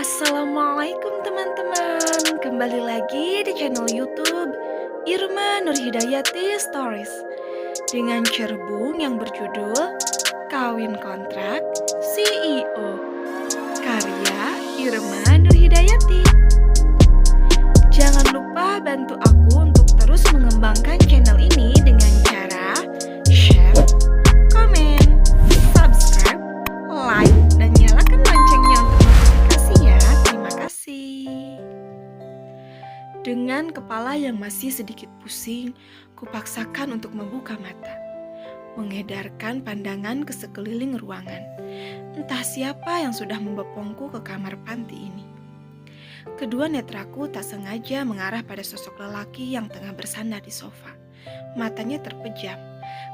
Assalamualaikum teman-teman, kembali lagi di channel YouTube Irma Nurhidayati Stories dengan cerbung yang berjudul Kawin Kontrak CEO karya Irma Nurhidayati. Jangan lupa bantu aku untuk terus mengembangkan channel ini dengan cara share, komen, subscribe, like, dan nyalakan loncengnya untuk notifikasi ya. Terima kasih. Dengan kepala yang masih sedikit pusing, kupaksakan untuk membuka mata, mengedarkan pandangan ke sekeliling ruangan. Entah siapa yang sudah membopongku ke kamar panti ini. Kedua netraku tak sengaja mengarah pada sosok lelaki yang tengah bersandar di sofa. Matanya terpejam.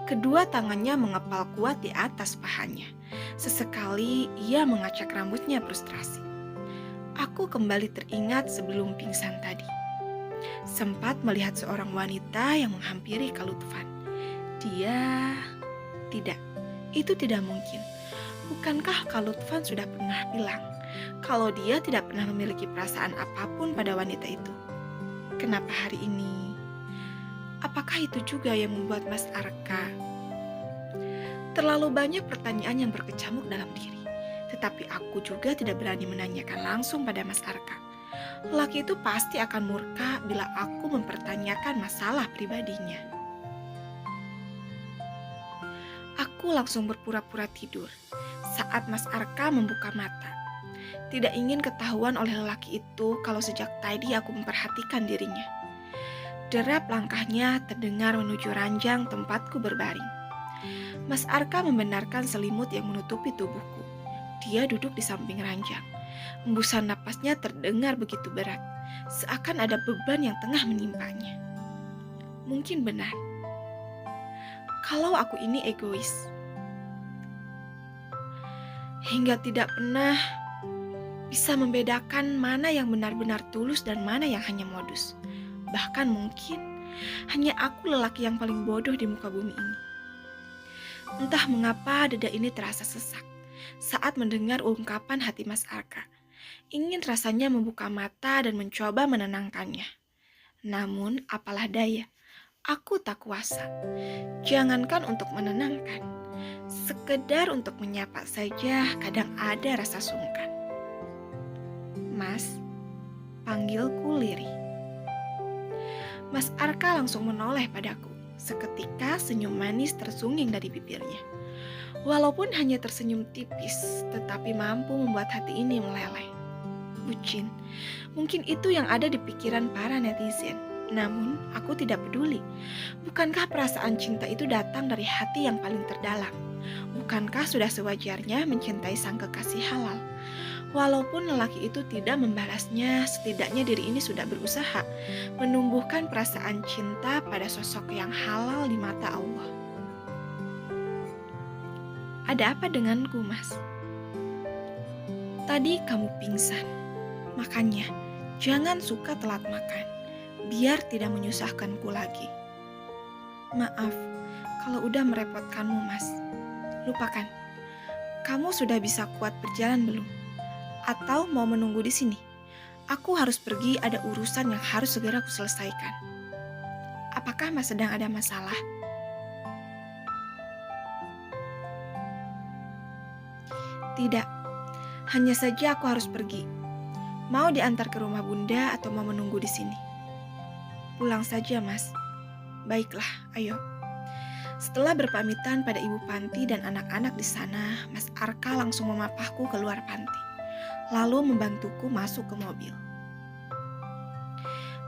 Kedua tangannya mengepal kuat di atas pahanya. Sesekali ia mengacak rambutnya frustrasi. Aku kembali teringat sebelum pingsan tadi. Sempat melihat seorang wanita yang menghampiri Kak Lutfan. Tidak, itu tidak mungkin. Bukankah Kak Lutfan sudah pernah bilang kalau dia tidak pernah memiliki perasaan apapun pada wanita itu? Kenapa hari ini? Apakah itu juga yang membuat Mas Arka? Terlalu banyak pertanyaan yang berkecamuk dalam diri, tetapi aku juga tidak berani menanyakan langsung pada Mas Arka. Lelaki itu pasti akan murka bila aku mempertanyakan masalah pribadinya. Aku langsung berpura-pura tidur saat Mas Arka membuka mata. Tidak ingin ketahuan oleh lelaki itu kalau sejak tadi aku memperhatikan dirinya. Derap langkahnya terdengar menuju ranjang tempatku berbaring. Mas Arka membenarkan selimut yang menutupi tubuhku. Dia duduk di samping ranjang. Embusan napasnya terdengar begitu berat, seakan ada beban yang tengah menimpanya. Mungkin benar. Kalau aku ini egois. Hingga tidak pernah bisa membedakan mana yang benar-benar tulus dan mana yang hanya modus. Bahkan mungkin hanya aku lelaki yang paling bodoh di muka bumi ini. Entah mengapa dada ini terasa sesak saat mendengar ungkapan hati Mas Arka. Ingin rasanya membuka mata dan mencoba menenangkannya. Namun apalah daya, aku tak kuasa. Jangankan untuk menenangkan, sekedar untuk menyapa saja kadang ada rasa sungkan. Mas, panggilku Liri. Mas Arka langsung menoleh padaku. Seketika senyum manis tersungging dari bibirnya. Walaupun hanya tersenyum tipis, tetapi mampu membuat hati ini meleleh. Bucin, mungkin itu yang ada di pikiran para netizen. Namun, aku tidak peduli. Bukankah perasaan cinta itu datang dari hati yang paling terdalam? Bukankah sudah sewajarnya mencintai sang kekasih halal? Walaupun lelaki itu tidak membalasnya, setidaknya diri ini sudah berusaha menumbuhkan perasaan cinta pada sosok yang halal di mata Allah. Ada apa denganku, Mas? Tadi kamu pingsan. Makanya, jangan suka telat makan, biar tidak menyusahkanku lagi. Maaf, kalau udah merepotkanmu, Mas. Lupakan. Kamu sudah bisa kuat berjalan belum? Atau mau menunggu di sini? Aku harus pergi, ada urusan yang harus segera kuselesaikan. Apakah Mas sedang ada masalah? Tidak, hanya saja aku harus pergi. Mau diantar ke rumah Bunda atau mau menunggu di sini? Pulang saja, Mas. Baiklah, ayo. Setelah berpamitan pada ibu panti dan anak-anak di sana, Mas Arka langsung memapahku keluar panti, lalu membantuku masuk ke mobil.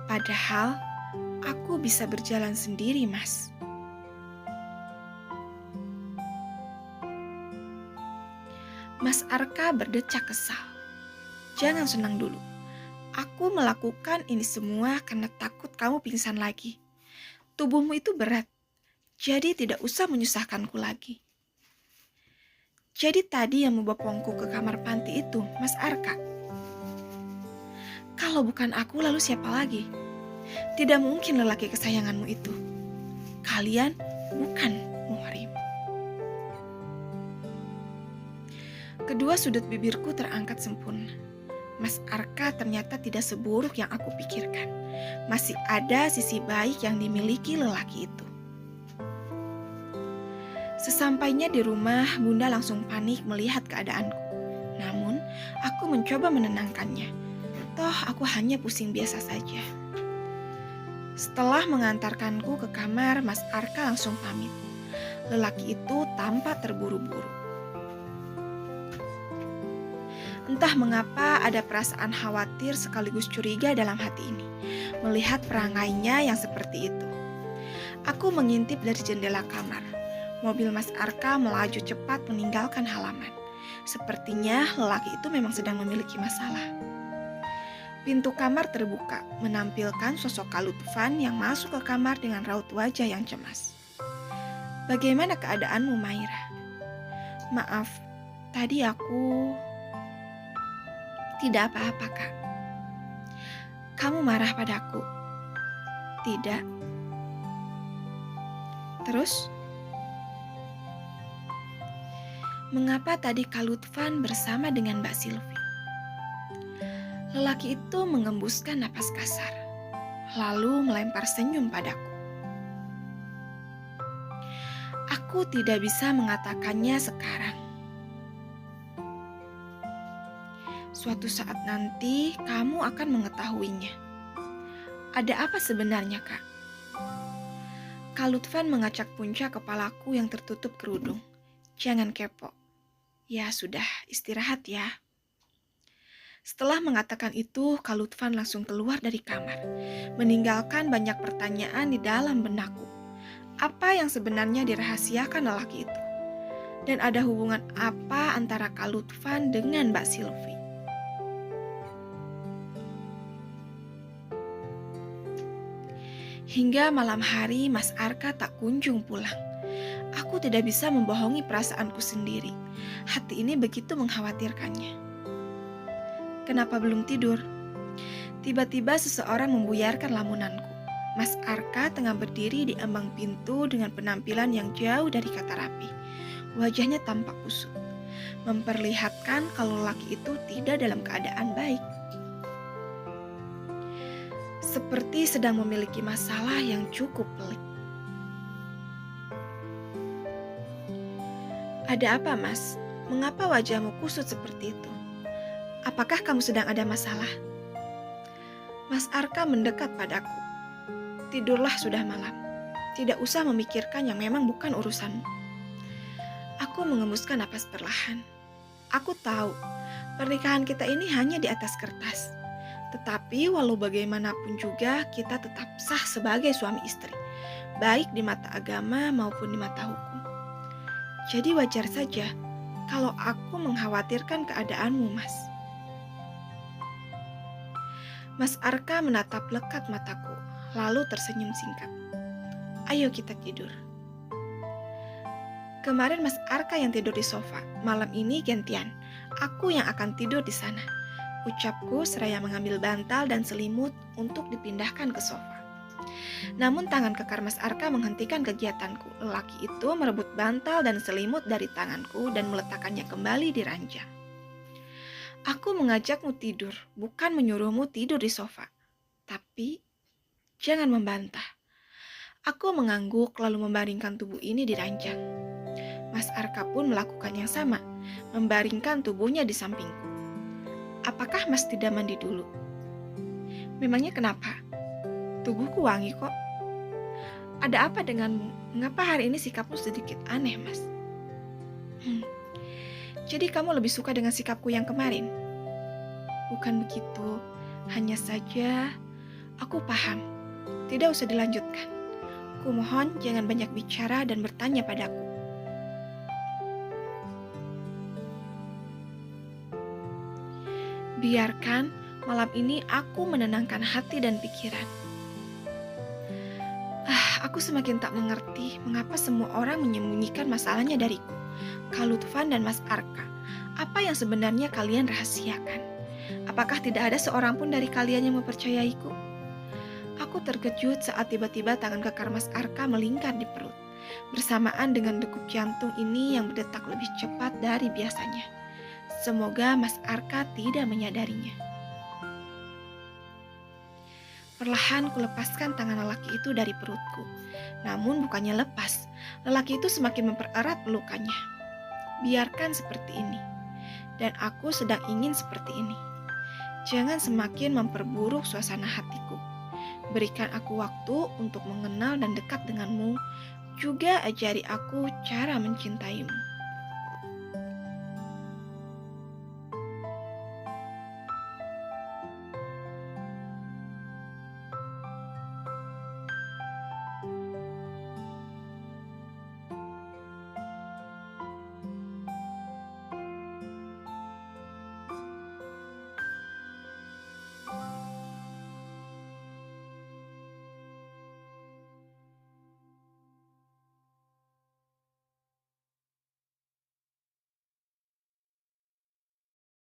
Padahal, aku bisa berjalan sendiri, Mas. Mas Arka berdecak kesal. Jangan senang dulu. Aku melakukan ini semua karena takut kamu pingsan lagi. Tubuhmu itu berat, jadi tidak usah menyusahkanku lagi. Jadi tadi yang membopongku ke kamar panti itu Mas Arka. Kalau bukan aku, lalu siapa lagi? Tidak mungkin lelaki kesayanganmu itu. Kalian bukan muhrim. Kedua sudut bibirku terangkat sempurna. Mas Arka ternyata tidak seburuk yang aku pikirkan. Masih ada sisi baik yang dimiliki lelaki itu. Sesampainya di rumah, Bunda langsung panik melihat keadaanku. Namun, aku mencoba menenangkannya. Toh, aku hanya pusing biasa saja. Setelah mengantarkanku ke kamar, Mas Arka langsung pamit. Lelaki itu tampak terburu-buru. Entah mengapa ada perasaan khawatir sekaligus curiga dalam hati ini, melihat perangainya yang seperti itu. Aku mengintip dari jendela kamar. Mobil Mas Arka melaju cepat meninggalkan halaman. Sepertinya lelaki itu memang sedang memiliki masalah. Pintu kamar terbuka, menampilkan sosok Kak Lutfan yang masuk ke kamar dengan raut wajah yang cemas. "Bagaimana keadaanmu, Maira?" "Maaf, tadi aku..." "Tidak apa-apa, Kak." "Kamu marah padaku?" "Tidak." "Terus?" "Mengapa tadi Kak Lutfan bersama dengan Mbak Silvi?" Lelaki itu mengembuskan napas kasar, lalu melempar senyum padaku. Aku tidak bisa mengatakannya sekarang. Suatu saat nanti kamu akan mengetahuinya. Ada apa sebenarnya, Kak? Kak Lutfan mengacak puncak kepalaku yang tertutup kerudung. Jangan kepo. Ya sudah, istirahat ya. Setelah mengatakan itu, Kak Lutfan langsung keluar dari kamar, meninggalkan banyak pertanyaan di dalam benakku. Apa yang sebenarnya dirahasiakan lelaki itu? Dan ada hubungan apa antara Kak Lutfan dengan Mbak Silvi? Hingga malam hari Mas Arka tak kunjung pulang. Aku tidak bisa membohongi perasaanku sendiri. Hati ini begitu mengkhawatirkannya. Kenapa belum tidur? Tiba-tiba seseorang membuyarkan lamunanku. Mas Arka tengah berdiri di ambang pintu dengan penampilan yang jauh dari kata rapi. Wajahnya tampak kusut, memperlihatkan kalau laki itu tidak dalam keadaan baik. Seperti sedang memiliki masalah yang cukup pelik. "Ada apa, Mas? Mengapa wajahmu kusut seperti itu? Apakah kamu sedang ada masalah?" Mas Arka mendekat padaku. "Tidurlah, sudah malam. Tidak usah memikirkan yang memang bukan urusanmu." Aku mengembuskan napas perlahan. Aku tahu, pernikahan kita ini hanya di atas kertas. Tetapi walau bagaimanapun juga kita tetap sah sebagai suami istri, baik di mata agama maupun di mata hukum. Jadi wajar saja kalau aku mengkhawatirkan keadaanmu, Mas. Mas Arka menatap lekat mataku, lalu tersenyum singkat. "Ayo kita tidur." Kemarin Mas Arka yang tidur di sofa, malam ini gantian. Aku yang akan tidur di sana. Ucapku seraya mengambil bantal dan selimut untuk dipindahkan ke sofa. Namun tangan kekar Mas Arka menghentikan kegiatanku. Lelaki itu merebut bantal dan selimut dari tanganku dan meletakkannya kembali di ranjang. "Aku mengajakmu tidur, bukan menyuruhmu tidur di sofa. Tapi jangan membantah." Aku mengangguk lalu membaringkan tubuh ini di ranjang. Mas Arka pun melakukan yang sama, membaringkan tubuhnya di sampingku. "Apakah Mas tidak mandi dulu?" "Memangnya kenapa? Tubuhku wangi kok." "Ada apa denganmu? Mengapa hari ini sikapmu sedikit aneh, Mas?" Jadi kamu lebih suka dengan sikapku yang kemarin?" "Bukan begitu, hanya saja aku paham. Tidak usah dilanjutkan. Kumohon jangan banyak bicara dan bertanya padaku." Biarkan malam ini aku menenangkan hati dan pikiran. Aku semakin tak mengerti mengapa semua orang menyembunyikan masalahnya dariku. Kak Lutfan dan Mas Arka, apa yang sebenarnya kalian rahasiakan? Apakah tidak ada seorang pun dari kalian yang mempercayaiku? Aku terkejut saat tiba-tiba tangan kekar Mas Arka melingkar di perut, bersamaan dengan degup jantung ini yang berdetak lebih cepat dari biasanya. Semoga Mas Arka tidak menyadarinya. Perlahan kulepaskan tangan lelaki itu dari perutku. Namun bukannya lepas, lelaki itu semakin mempererat pelukannya. Biarkan seperti ini. Dan aku sedang ingin seperti ini. Jangan semakin memperburuk suasana hatiku. Berikan aku waktu untuk mengenal dan dekat denganmu. Juga ajari aku cara mencintaimu.